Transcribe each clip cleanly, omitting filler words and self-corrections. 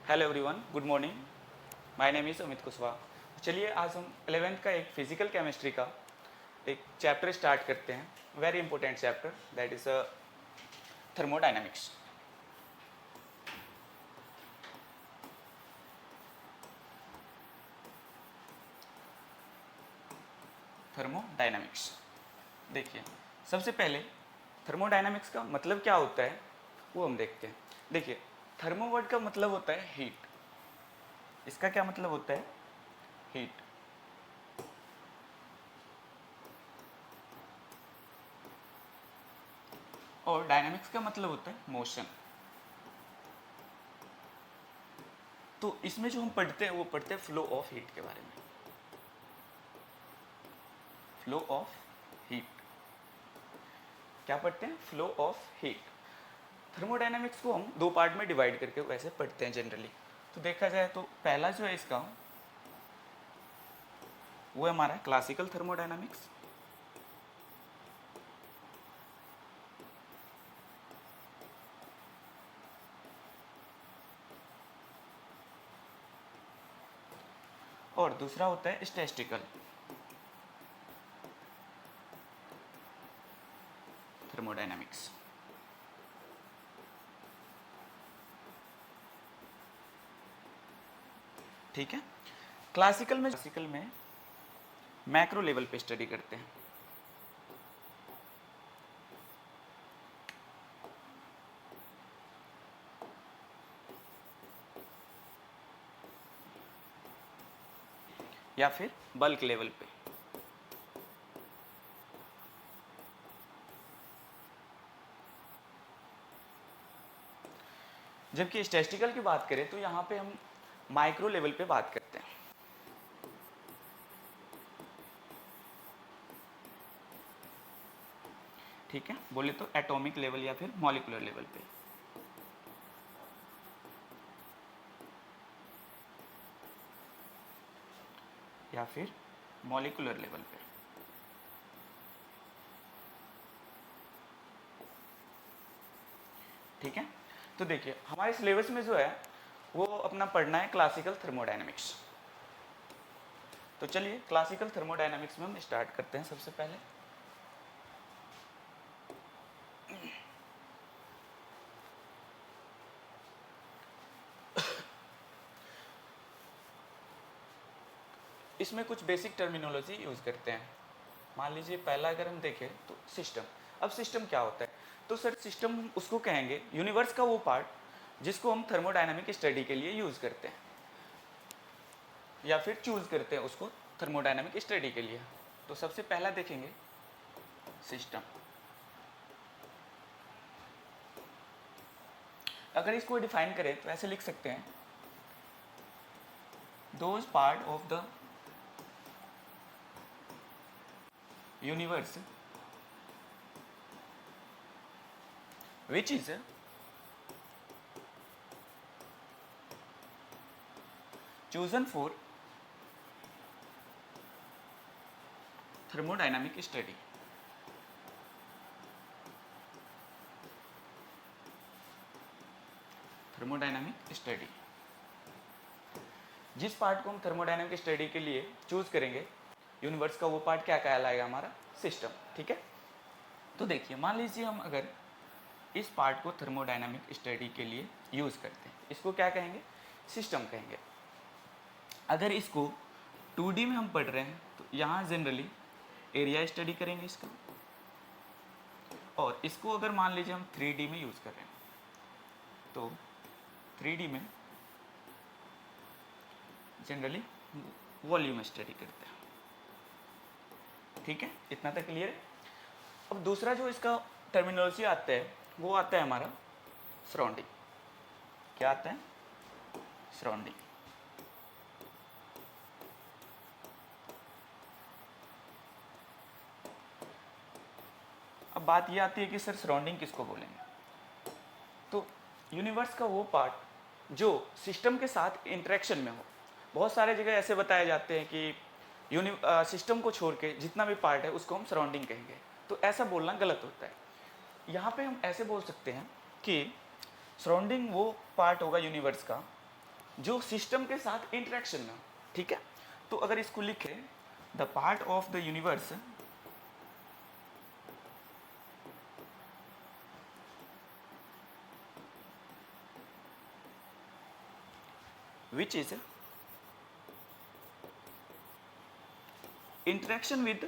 Hello everyone, good morning. My name is Amit Kushwaha. चलिए आज हम 11th का एक फिजिकल केमिस्ट्री का एक चैप्टर स्टार्ट करते हैं। Very important chapter, that is thermodynamics. Thermodynamics, देखिए सबसे पहले थर्मोडायनामिक्स का मतलब क्या होता है वो हम देखते हैं। देखिए, थर्मो वर्ड का मतलब होता है हीट। इसका क्या मतलब होता है? हीट। और डायनामिक्स का मतलब होता है मोशन। तो इसमें जो हम पढ़ते हैं वो पढ़ते हैं फ्लो ऑफ हीट के बारे में। फ्लो ऑफ हीट क्या पढ़ते हैं? Flow of heat. थर्मोडायनामिक्स को हम दो पार्ट में डिवाइड करके वैसे पढ़ते हैं जनरली। तो देखा जाए तो पहला जो है इसका वो है हमारा क्लासिकल थर्मोडायनामिक्स। और दूसरा होता है स्टैटिस्टिकल थर्मोडायनामिक्स। ठीक है। क्लासिकल में मैक्रो लेवल पे स्टडी करते हैं। या फिर बल्क लेवल पे। जबकि स्टैटिस्टिकल की बात करें तो यहाँ पे हम माइक्रो लेवल पे बात करते हैं। ठीक है, बोले तो एटॉमिक लेवल या फिर मॉलिक्यूलर लेवल पे। या फिर मॉलिक्यूलर लेवल पे। ठीक है। तो देखिए हमारे सिलेबस में जो है वो अपना पढ़ना है क्लासिकल थर्मोडायनामिक्स। तो चलिए क्लासिकल थर्मोडायनामिक्स में हम स्टार्ट करते हैं सबसे पहले। इसमें कुछ बेसिक टर्मिनोलॉजी यूज़ करते हैं। मान लीजिए पहला अगर हम देखें तो सिस्टम। अब सिस्टम क्या होता है? तो सर सिस्टम उसको कहेंगे यूनिवर्स का वो पार्ट जिसको हम थर्मोडायनामिक स्टडी के लिए यूज़ करते हैं या फिर चूज़ करते हैं उसको थर्मोडायनामिक स्टडी के लिए। तो सबसे पहला देखेंगे सिस्टम। अगर इसको डिफाइन करें तो ऐसे लिख सकते हैं, those part of the universe which is chosen for thermodynamic study। Thermodynamic study, जिस पार्ट को हम थर्मोडायनामिक स्टडी के लिए चूज करेंगे यूनिवर्स का वो पार्ट क्या कहलाएगा? हमारा सिस्टम। ठीक है। तो देखिए मान लीजिए हम अगर इस पार्ट को थर्मोडायनामिक स्टडी के लिए यूज़ करते हैं, इसको क्या कहेंगे? सिस्टम कहेंगे। अगर इसको 2D में हम पढ़ रहे हैं तो यहाँ जनरली एरिया स्टडी करेंगे इसका। और इसको अगर मान लीजिए हम 3D में यूज़ कर रहे हैं तो 3D में जनरली वॉल्यूम स्टडी करते हैं। ठीक है, इतना तक क्लियर है। अब दूसरा जो इसका टर्मिनोलॉजी आता है वो आता है हमारा सराउंडिंग। क्या आता है? सराउंडिंग। अब बात ये आती है कि सर सराउंडिंग किसको बोलेंगे? तो यूनिवर्स का वो पार्ट जो सिस्टम के साथ इंटरेक्शन में हो। बहुत सारे जगह ऐसे बताए जाते हैं कि सिस्टम को छोड़ के जितना भी पार्ट है उसको हम सराउंडिंग कहेंगे। तो ऐसा बोलना गलत होता है। यहाँ पे हम ऐसे बोल सकते हैं कि सराउंडिंग वो पार्ट होगा यूनिवर्स का जो सिस्टम के साथ इंटरेक्शन में, ठीक है। तो अगर इसको लिखे, the part of the universe which is interaction with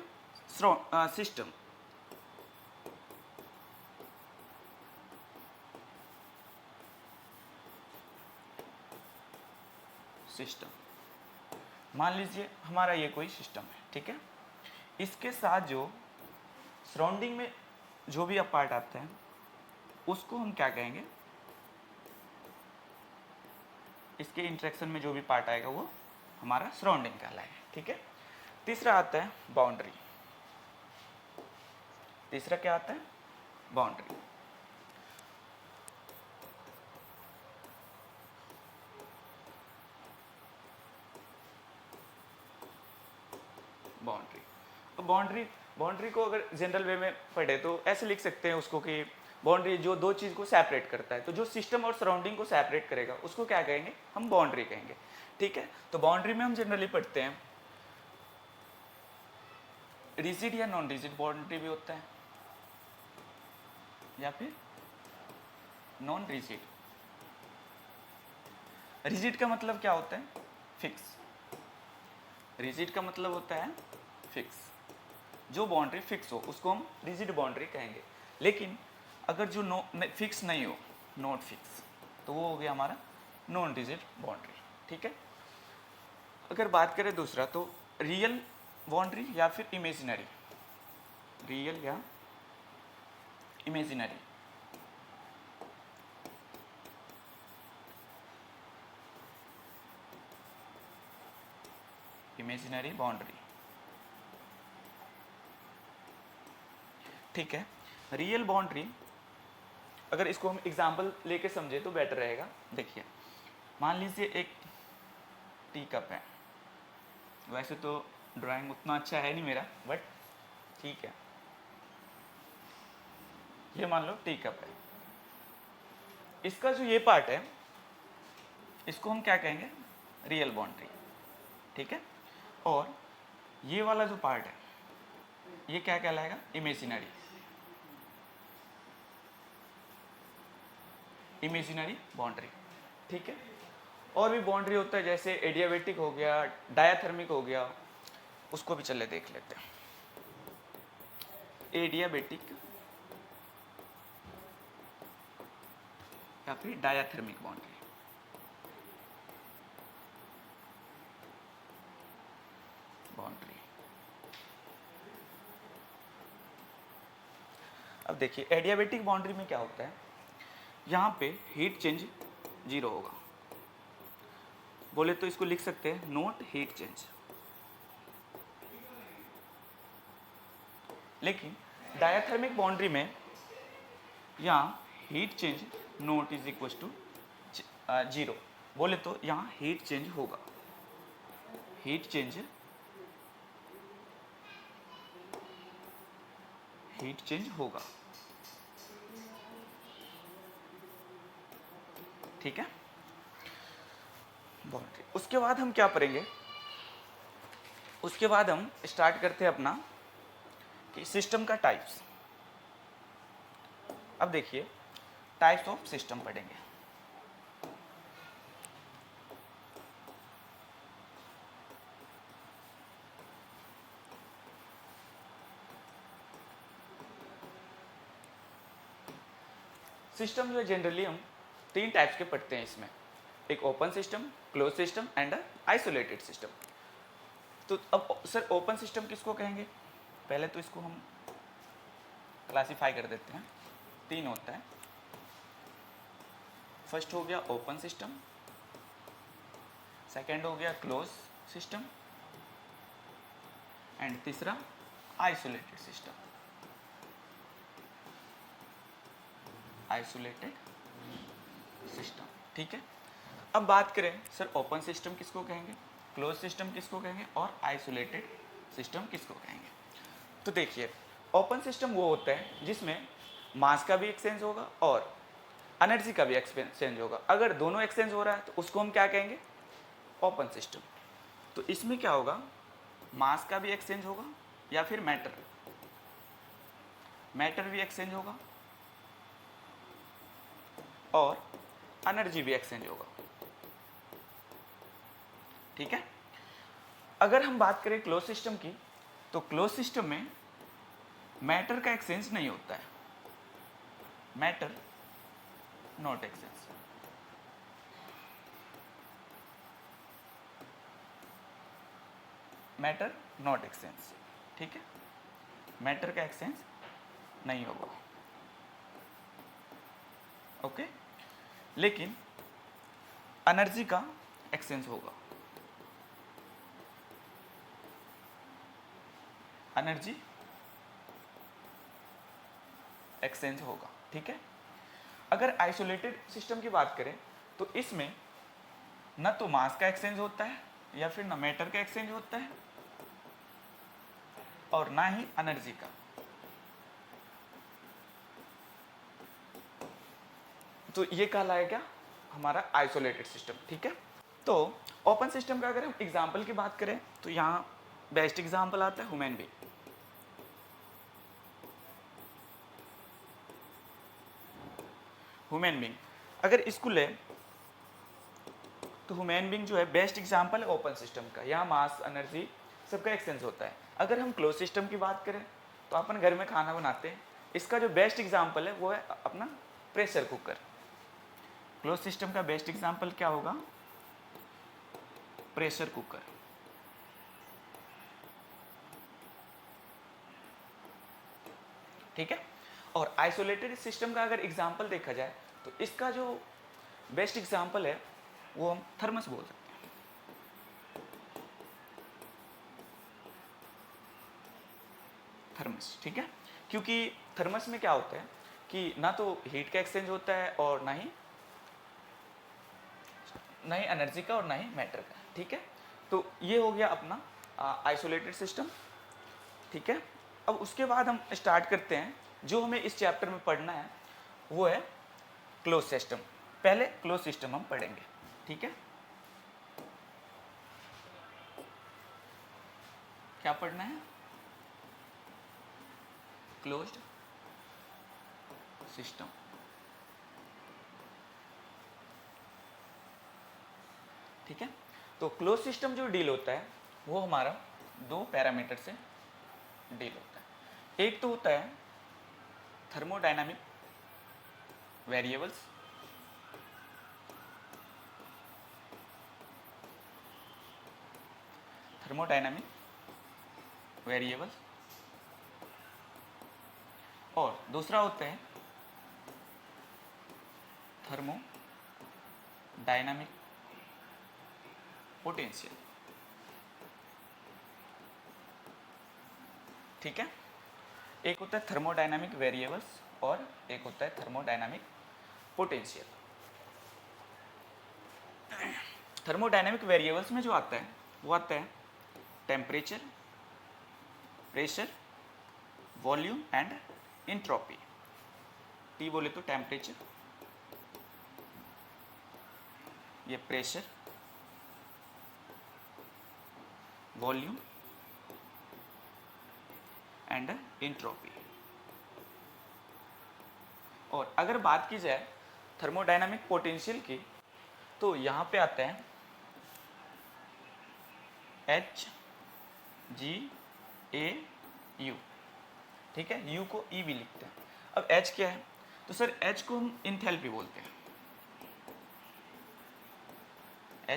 system, मान लीजिए हमारा ये कोई सिस्टम है, ठीक है। इसके साथ जो सराउंडिंग में जो भी अब पार्ट आता है उसको हम क्या कहेंगे, इसके इंटरेक्शन में जो भी पार्ट आएगा वो हमारा सराउंडिंग कहलाएगा, ठीक है। तीसरा आता है बाउंड्री। तीसरा क्या आता है, बाउंड्री। बाउंड्री, तो बाउंड्री को अगर जनरल वे में पढ़े तो ऐसे लिख सकते हैं उसको कि बाउंड्री जो दो चीज़ को सेपरेट करता है, तो जो सिस्टम और सराउंडिंग को सेपरेट करेगा उसको क्या कहेंगे, हम बाउंड्री कहेंगे, ठीक है। तो बाउंड्री में हम जनरली पढ़ते हैं रिजिड या नॉन रिजिड बाउंड्री भी होता है, या फिर नॉन रिजिड। रिजिड का मतलब क्या होता है, फिक्स। रिजिड का मतलब होता है फिक्स, जो बाउंड्री फिक्स हो उसको हम रिजिड बाउंड्री कहेंगे। लेकिन अगर जो फिक्स नहीं हो, नॉट फिक्स, तो वो हो गया हमारा नॉन रिजिड बाउंड्री, ठीक है। अगर बात करें दूसरा, तो रियल बाउंड्री या फिर इमेजिनरी, रियल या इमेजिनरी। इमेजिनरी बाउंड्री, ठीक है। रियल बाउंड्री, अगर इसको हम एग्जाम्पल लेके समझे तो बेटर रहेगा। देखिए, मान लीजिए एक टी कप है, वैसे तो ड्राइंग उतना अच्छा है नहीं मेरा, बट ठीक है। ये मान लो टी कप है, इसका जो ये पार्ट है इसको हम क्या कहेंगे, रियल बाउंड्री, ठीक है। और ये वाला जो पार्ट है ये क्या कहलाएगा, इमेजिनरी, इमेजिनरी बाउंड्री, ठीक है। और भी बाउंड्री होता है, जैसे एडियाबेटिक हो गया, डायाथर्मिक हो गया, उसको भी चले देख लेते हैं। एडियाबेटिक या फिर डायाथर्मिक बाउंड्री। अब देखिए, एडियाबेटिक बाउंड्री में क्या होता है, यहाँ पे हीट चेंज 0 होगा, बोले तो इसको लिख सकते हैं नोट हीट चेंज। लेकिन डायाथर्मिक बाउंड्री में यहाँ heat change not is equal to 0, बोले तो यहाँ हीट चेंज होगा, हीट चेंज होगा, ठीक है। बाउंड्री, उसके बाद हम क्या पढ़ेंगे, उसके बाद हम स्टार्ट करते हैं अपना कि सिस्टम का टाइप्स। अब देखिए, टाइप्स ऑफ सिस्टम पढ़ेंगे। सिस्टम जो जनरली हम 3 टाइप्स के पढ़ते हैं इसमें, एक open system, close system and isolated system. तो अब सर ओपन सिस्टम किसको कहेंगे, पहले तो इसको हम क्लासिफाई कर देते हैं, 3 होता है। फर्स्ट हो गया ओपन सिस्टम, सेकेंड हो गया क्लोज सिस्टम एंड तीसरा आइसोलेटेड सिस्टम, आइसोलेटेड सिस्टम, ठीक है। अब बात करें सर ओपन सिस्टम किसको कहेंगे, क्लोज सिस्टम किसको कहेंगे और आइसोलेटेड सिस्टम किसको कहेंगे। तो देखिए, ओपन सिस्टम वो होता है जिसमें मास का भी एक्सचेंज होगा और एनर्जी का भी एक्सचेंज होगा। अगर दोनों एक्सचेंज हो रहा है तो उसको हम क्या कहेंगे, ओपन सिस्टम। तो इसमें क्या होगा, मास का भी एक्सचेंज होगा या फिर मैटर भी एक्सचेंज होगा और एनर्जी भी एक्सचेंज होगा। ठीक है। अगर हम बात करें क्लोज सिस्टम की, तो क्लोज सिस्टम में मैटर का एक्सचेंज नहीं होता है, matter not exchange. Matter not exchange, ठीक है, मैटर का एक्सचेंज नहीं होगा। ओके, लेकिन एनर्जी का एक्सचेंज होगा, एनर्जी एक्सचेंज होगा। ठीक है। अगर आइसोलेटेड सिस्टम की बात करें तो इसमें न तो मास का एक्सचेंज होता है या फिर न मैटर का एक्सचेंज होता है और ना ही एनर्जी का। तो ये कहलाएगा हमारा आइसोलेटेड सिस्टम। ठीक है। तो ओपन सिस्टम का अगर हम एग्जांपल की बात करें तो यहाँ बेस्ट एग्जांपल आता है ह्यूमन बीइंग। ह्यूमन बीइंग अगर इसको ले तो ह्यूमन बीइंग जो है बेस्ट एग्जांपल है ओपन सिस्टम का। यहाँ मास एनर्जी सबका एक्सचेंज होता है। अगर हम क्लोज सिस्टम की बात करें तो अपन घर में खाना बनाते हैं, इसका जो बेस्ट एग्जांपल है वो है अपना प्रेशर कुकर। क्लोज सिस्टम का बेस्ट एग्जांपल क्या होगा, प्रेशर कुकर। ठीक है। और आइसोलेटेड सिस्टम का अगर एग्जांपल देखा जाए तो इसका जो बेस्ट एग्जांपल है वो हम थर्मस बोल सकते हैं। थर्मस, ठीक है। क्योंकि थर्मस में क्या होता है कि ना तो हीट का एक्सचेंज होता है और ना ही एनर्जी का और ना ही मैटर का। ठीक है। तो ये हो गया अपना आइसोलेटेड सिस्टम। ठीक है। अब उसके बाद हम स्टार्ट करते हैं, जो हमें इस चैप्टर में पढ़ना है वो है क्लोज सिस्टम। पहले क्लोज सिस्टम हम पढ़ेंगे। ठीक है। क्या पढ़ना है, क्लोज्ड सिस्टम। ठीक है। तो क्लोज सिस्टम जो डील होता है वो हमारा दो पैरामीटर से डील होता है। एक तो होता है थर्मोडायनामिक वेरिएबल्स, थर्मोडायनामिक वेरिएबल्स, और दूसरा होता है थर्मोडायनामिक पोटेंशियल। ठीक है। एक होता है थर्मोडायनामिक वेरिएबल्स और एक होता है थर्मोडायनामिक पोटेंशियल। थर्मोडायनामिक वेरिएबल्स में जो आता है वो आता है temperature, pressure, volume and entropy. T बोले तो टेम्परेचर, ये प्रेशर, वॉल्यूम एंड एंट्रोपी। और अगर बात की जाए थर्मोडायनामिक पोटेंशियल की तो यहाँ पे आता है H G A U। ठीक है। U को E भी लिखते हैं। अब H क्या है, तो सर H को हम इंथैल्पी बोलते हैं।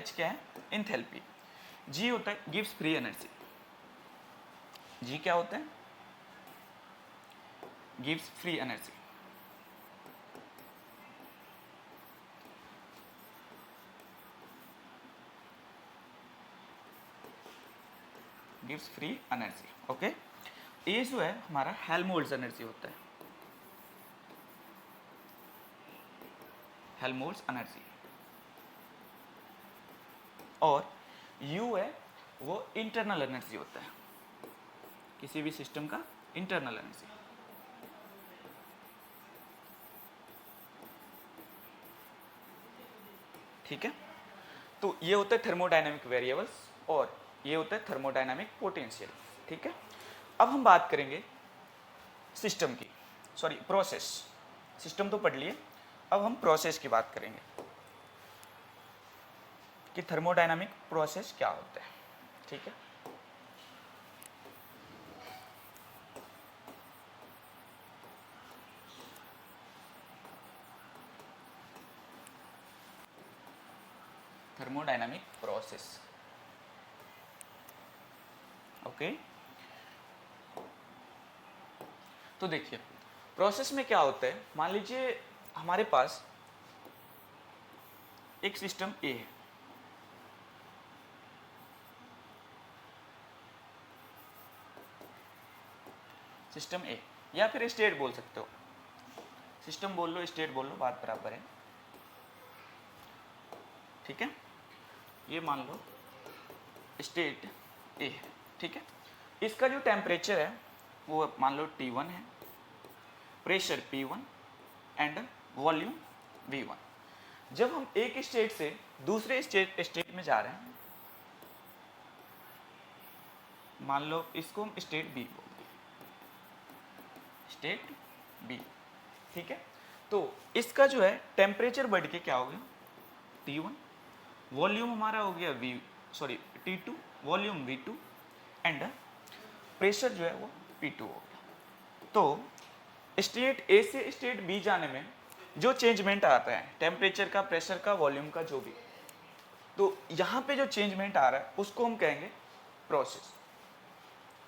H क्या है, इंथैल्पी। G होता है गिव्स फ्री एनर्जी। G क्या होता है, gives free energy. Gives free energy. Okay. ये जो है हमारा हेल्महोल्ट्ज एनर्जी होता है, हेल्महोल्ट्ज एनर्जी। और U है वो इंटरनल एनर्जी होता है, किसी भी सिस्टम का इंटरनल एनर्जी। ठीक है। तो ये होता है थर्मोडायनामिक वेरिएबल्स और ये होता है थर्मोडायनामिक पोटेंशियल, ठीक है। अब हम बात करेंगे सिस्टम की, सॉरी प्रोसेस। सिस्टम तो पढ़ लिए, अब हम प्रोसेस की बात करेंगे कि थर्मोडायनामिक प्रोसेस क्या होता है, ठीक है। Thermodynamic process, okay. तो देखिए प्रोसेस में क्या होता है, मान लीजिए हमारे पास एक सिस्टम ए है, सिस्टम ए, या फिर स्टेट बोल सकते हो, सिस्टम बोल लो स्टेट बोल लो, बात बराबर है, ठीक है। ये मान लो स्टेट ए है, ठीक है। इसका जो टेम्परेचर है वो मान लो T1 है, pressure P1 and volume V1। जब हम एक स्टेट से दूसरे स्टेट में जा रहे हैं, मान लो इसको हम स्टेट बी बोलते हैं, स्टेट बी, ठीक है। तो इसका जो है टेम्परेचर बढ़ के क्या हो गया T1, वॉल्यूम हमारा हो गया T2, volume V2 and pressure जो है वो P2 हो गया। तो स्टेट ए से स्टेट बी जाने में जो चेंजमेंट आता है टेम्परेचर का, प्रेशर का, वॉल्यूम का, जो भी, तो यहाँ पे जो चेंजमेंट आ रहा है उसको हम कहेंगे प्रोसेस।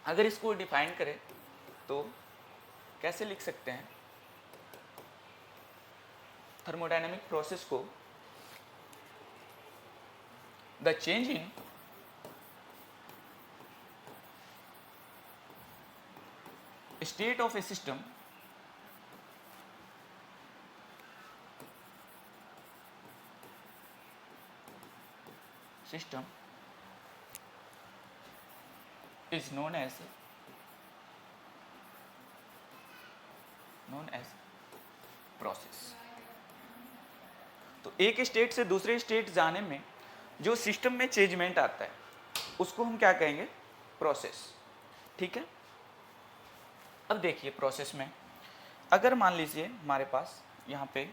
अगर इसको डिफाइन करें तो कैसे लिख सकते हैं थर्मोडायनामिक प्रोसेस को, the change in state of a system is known as process। तो एक स्टेट से दूसरे स्टेट जाने में जो सिस्टम में चेंजमेंट आता है उसको हम क्या कहेंगे, प्रोसेस, ठीक है। अब देखिए प्रोसेस में अगर मान लीजिए हमारे पास यहाँ पे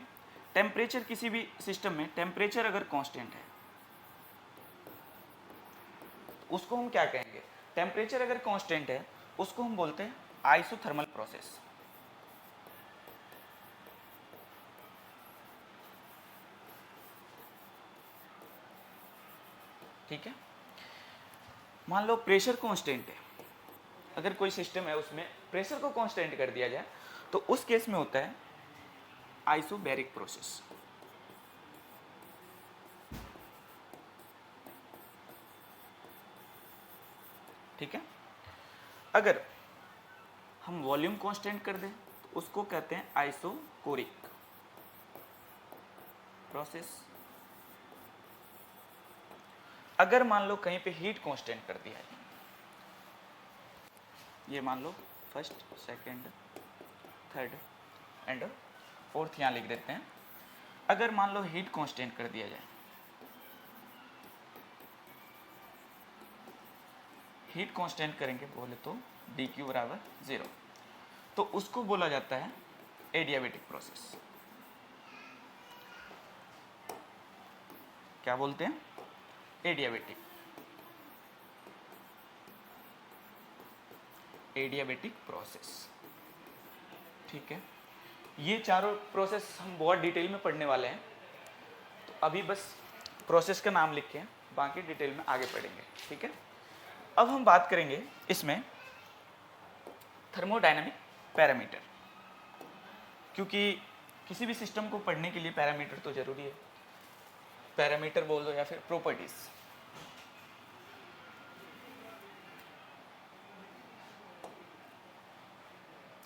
टेम्परेचर, किसी भी सिस्टम में टेम्परेचर अगर कांस्टेंट है उसको हम क्या कहेंगे, टेम्परेचर अगर कांस्टेंट है उसको हम बोलते हैं आइसोथर्मल प्रोसेस, ठीक है। मान लो प्रेशर कांस्टेंट है, अगर कोई सिस्टम है उसमें प्रेशर को कांस्टेंट कर दिया जाए तो उस केस में होता है आइसोबैरिक प्रोसेस, ठीक है। अगर हम वॉल्यूम कांस्टेंट कर दें तो उसको कहते हैं आइसोकोरिक प्रोसेस। अगर मान लो कहीं पे हीट कांस्टेंट कर दिया है, ये मान लो first, second, third and fourth यहाँ लिख देते हैं। अगर मान लो हीट कांस्टेंट कर दिया जाए, हीट कांस्टेंट करेंगे बोले तो dQ बराबर 0, तो उसको बोला जाता है एडियाबेटिक प्रोसेस। क्या बोलते हैं, एडियाबेटिक प्रोसेस, ठीक है। ये चारों प्रोसेस हम बहुत डिटेल में पढ़ने वाले हैं, तो अभी बस प्रोसेस का नाम लिख के बाकी डिटेल में आगे पढ़ेंगे, ठीक है। अब हम बात करेंगे इसमें थर्मोडायनामिक पैरामीटर, क्योंकि किसी भी सिस्टम को पढ़ने के लिए पैरामीटर तो जरूरी है, पैरामीटर बोल दो या फिर प्रॉपर्टीज।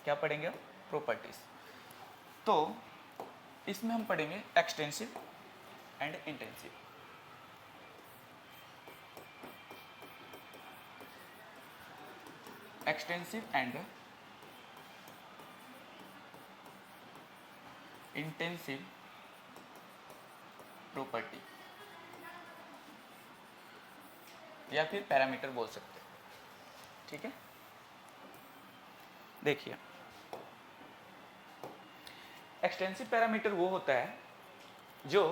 क्या पढ़ेंगे, प्रॉपर्टीज। तो इसमें हम पढ़ेंगे extensive and intensive. Extensive and intensive property. या फिर पैरामीटर बोल सकते हैं, ठीक है। देखिए, एक्सटेंसिव पैरामीटर वो होता है जो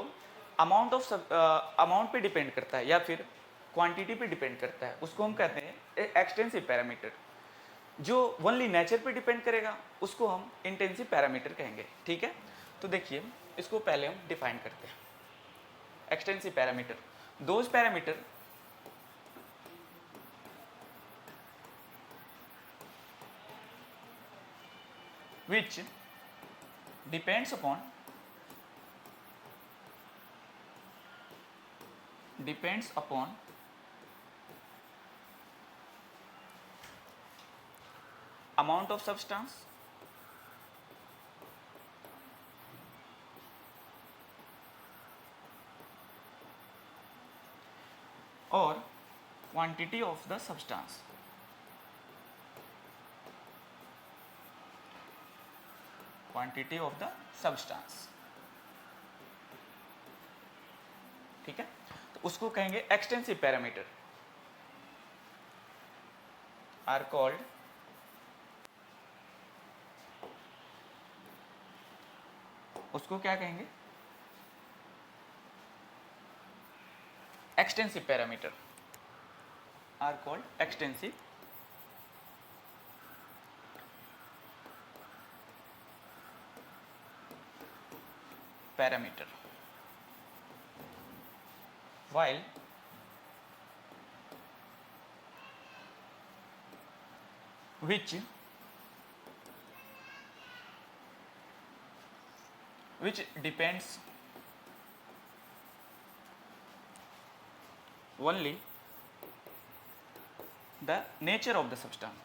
अमाउंट पे डिपेंड करता है या फिर क्वांटिटी पे डिपेंड करता है, उसको हम कहते हैं एक्सटेंसिव पैरामीटर। जो ओनली नेचर पे डिपेंड करेगा उसको हम इंटेंसिव पैरामीटर कहेंगे, ठीक है। तो देखिए, इसको पहले हम डिफाइन करते हैं। Extensive parameter, those parameter which depends upon amount of substance or quantity of the substance, ठीक है। तो उसको कहेंगे एक्सटेंसिव पैरामीटर, आर कॉल्ड उसको क्या कहेंगे, extensive parameter, are called extensive parameter, while which depends only the nature of the substance,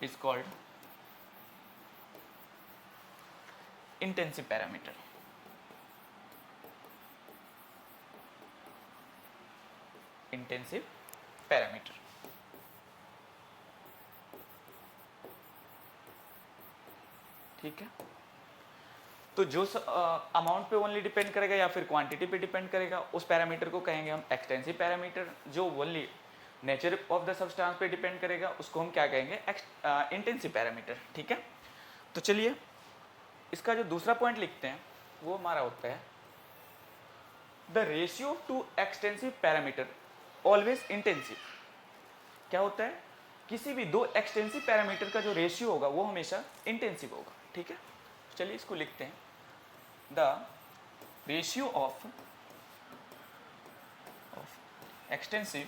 is called intensive parameter, ठीक है। तो जो अमाउंट पे ओनली डिपेंड करेगा या फिर क्वांटिटी पे डिपेंड करेगा, उस पैरामीटर को कहेंगे हम एक्सटेंसिव पैरामीटर। जो only nature of the substance पे डिपेंड करेगा उसको हम क्या कहेंगे, इंटेंसिव पैरामीटर, ठीक है। तो चलिए, इसका जो दूसरा पॉइंट लिखते हैं वो हमारा होता है the ratio two extensive parameter always intensive. क्या होता है, किसी भी दो एक्सटेंसिव पैरामीटर का जो रेशियो होगा वो हमेशा इंटेंसिव होगा, ठीक है। चलिए इसको लिखते हैं, the ratio of extensive,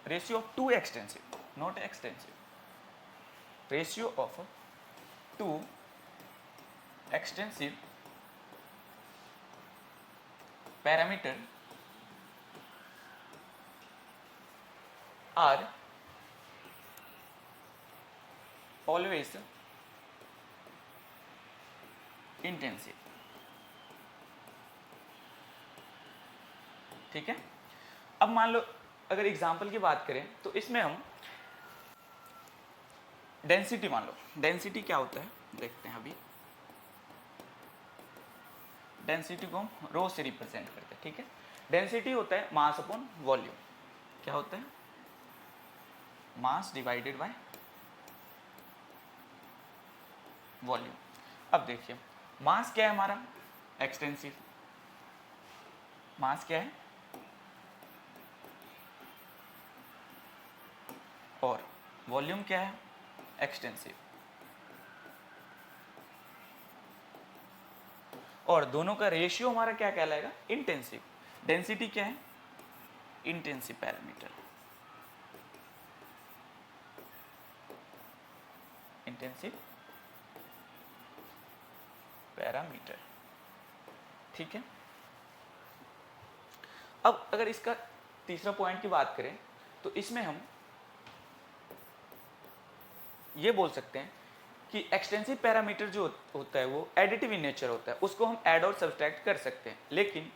ratio of two extensive, not extensive, ratio of two extensive parameter are always intensive, ठीक है। अब मान लो अगर एग्जाम्पल की बात करें तो इसमें हम डेंसिटी, मान लो डेंसिटी क्या होता है देखते हैं। अभी डेंसिटी को हम रो से रिप्रेजेंट करते हैं, ठीक है। डेंसिटी होता है मास अपॉन वॉल्यूम। क्या होता है, मास डिवाइडेड बाय वॉल्यूम। अब देखिए, मास क्या है हमारा, एक्सटेंसिव, मास क्या है, और वॉल्यूम क्या है, एक्सटेंसिव। और दोनों का रेशियो हमारा क्या कहलाएगा, इंटेंसिव। डेंसिटी क्या है, इंटेंसिव पैरामीटर, इंटेंसिव पैरामीटर, ठीक है। अब अगर इसका तीसरा पॉइंट की बात करें तो इसमें हम ये बोल सकते हैं कि एक्सटेंसिव पैरामीटर जो होता है वो एडिटिव इन नेचर होता है, उसको हम ऐड और सब्सट्रैक्ट कर सकते हैं, लेकिन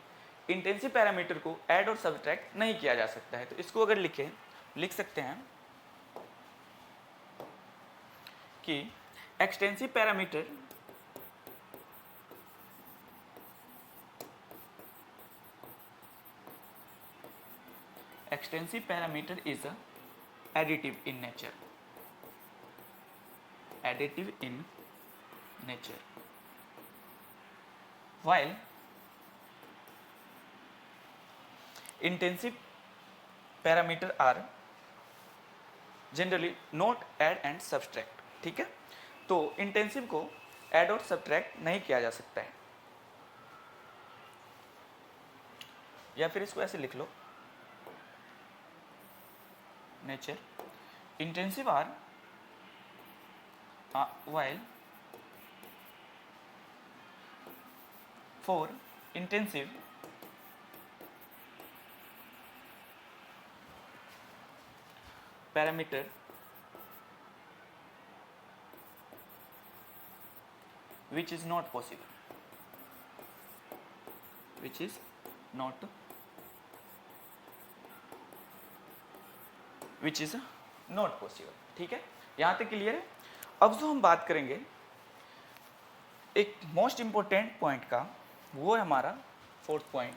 इंटेंसिव पैरामीटर को ऐड और सब्सट्रैक्ट नहीं किया जा सकता है। तो इसको अगर लिख सकते हैं कि extensive parameter is additive in nature. Additive in nature. While intensive parameter are generally note add and subtract. ठीक है, तो इंटेंसिव को ऐड और सब्सट्रैक्ट नहीं किया जा सकता है, या फिर इसको ऐसे लिख लो, nature intensive are while for intensive parameter which is not possible, which is not possible. ठीक है, यहां तक क्लियर है. अब जो हम बात करेंगे एक मोस्ट इंपॉर्टेंट पॉइंट का, वो है हमारा फोर्थ पॉइंट.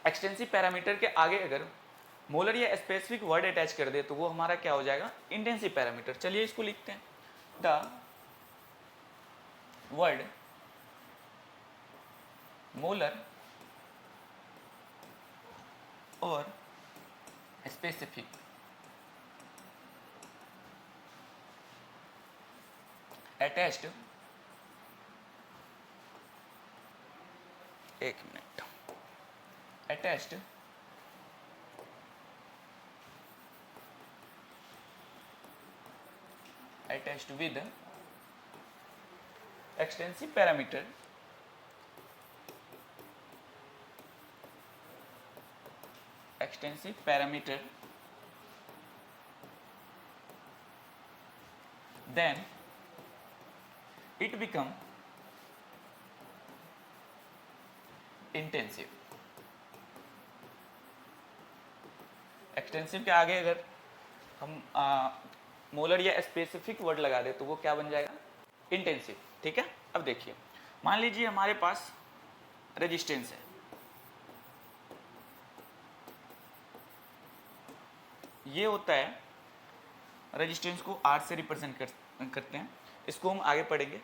एक्सटेंसिव पैरामीटर के आगे अगर मोलर या स्पेसिफिक वर्ड अटैच कर दे तो वो हमारा क्या हो जाएगा, इंटेंसिव पैरामीटर. चलिए इसको लिखते हैं. द वर्ड मोलर और स्पेसिफिक अटैच्ड, एक minute, attached with extensive parameter then it become intensive. Extensive के आगे अगर हम मोलर या स्पेसिफिक वर्ड लगा दे तो वो क्या बन जाएगा, इंटेंसिव. ठीक है, अब देखिए, मान लीजिए हमारे पास रेजिस्टेंस है, ये होता है, रेजिस्टेंस को R से रिप्रेजेंट करते हैं, इसको हम आगे पढ़ेंगे.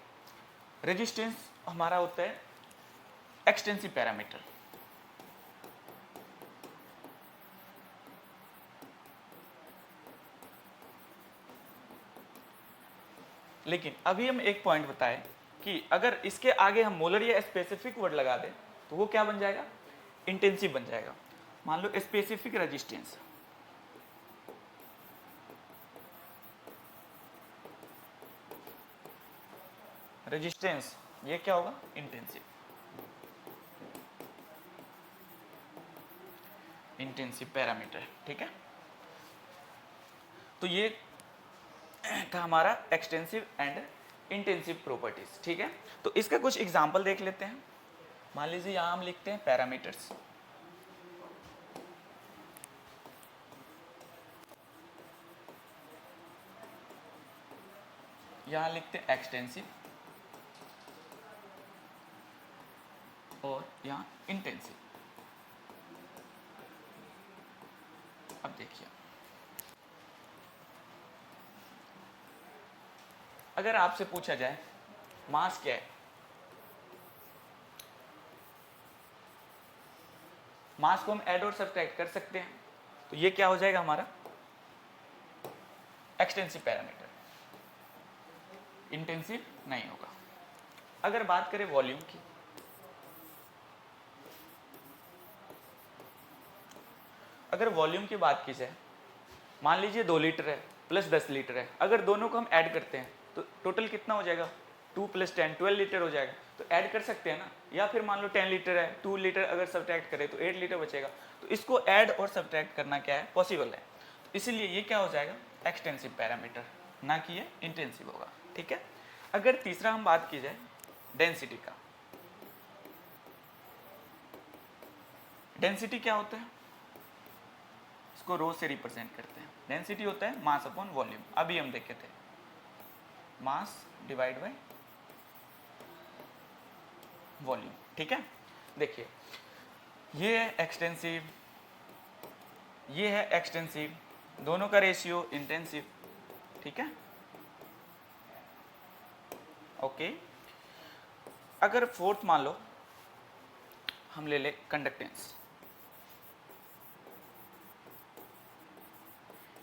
रेजिस्टेंस हमारा होता है एक्सटेंसिव पैरामीटर. लेकिन अभी हम एक पॉइंट बताएं कि अगर इसके आगे हम मोलर या स्पेसिफिक वर्ड लगा दें तो वो क्या बन जाएगा, इंटेंसिव बन जाएगा. मान लो स्पेसिफिक रेजिस्टेंस, रेजिस्टेंस ये क्या होगा, इंटेंसिव. Intensive parameter. ठीक है, तो ये था हमारा एक्सटेंसिव एंड इंटेंसिव प्रॉपर्टीज. ठीक है, तो इसका कुछ एग्जांपल देख लेते हैं. मान लीजिए यहां हम लिखते हैं पैरामीटर्स, यहां लिखते हैं एक्सटेंसिव और यहां इंटेंसिव. अब देखिए, अगर आपसे पूछा जाए मास क्या है, मास को हम ऐड और सब्ट्रैक्ट कर सकते हैं, तो ये क्या हो जाएगा हमारा एक्सटेंसिव पैरामीटर, इंटेंसिव नहीं होगा. अगर बात करें वॉल्यूम की, अगर वॉल्यूम की बात की जाए, मान लीजिए 2 लीटर है प्लस 10 लीटर है, अगर दोनों को हम ऐड करते हैं तो टोटल कितना हो जाएगा, 2 + 10 12 लीटर हो जाएगा. तो ऐड कर सकते हैं ना, या फिर मान लो 10 लीटर है, 2 लीटर अगर सब्ट्रैक्ट करें तो 8 लीटर बचेगा. तो इसको ऐड और सब्ट्रैक्ट करना क्या है, पॉसिबल है. तो इसीलिए ये क्या हो जाएगा, एक्सटेंसिव पैरामीटर, ना कि ये इंटेंसिव होगा. ठीक है, अगर तीसरा हम बात की जाए डेंसिटी का, डेंसिटी क्या होता है, उसको रो से रिप्रेजेंट करते हैं। डेंसिटी होता है मास अपॉन वॉल्यूम, अभी हम देखे थे, मास डिवाइड बाय वॉल्यूम। ठीक है, देखिए ये है एक्सटेंसिव, ये है एक्सटेंसिव, दोनों का रेशियो इंटेंसिव। ठीक है, ओके। अगर फोर्थ मान लो हम ले ले कंडक्टेंस,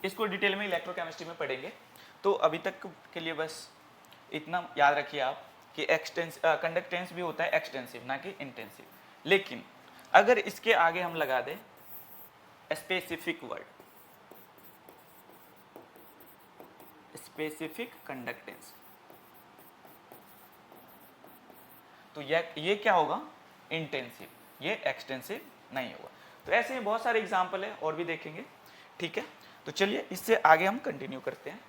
इसको डिटेल में इलेक्ट्रोकेमिस्ट्री में पढ़ेंगे, तो अभी तक के लिए बस इतना याद रखिए आप कि कंडक्टेंस भी होता है एक्सटेंसिव ना कि इंटेंसिव। लेकिन अगर इसके आगे हम लगा दें स्पेसिफिक वर्ड, स्पेसिफिक कंडक्टेंस, तो ये क्या होगा, इंटेंसिव, ये एक्सटेंसिव नहीं होगा। तो ऐसे ही बहुत सारे एग्जाम्पल है और भी देखेंगे। ठीक है, तो चलिए इससे आगे हम कंटिन्यू करते हैं।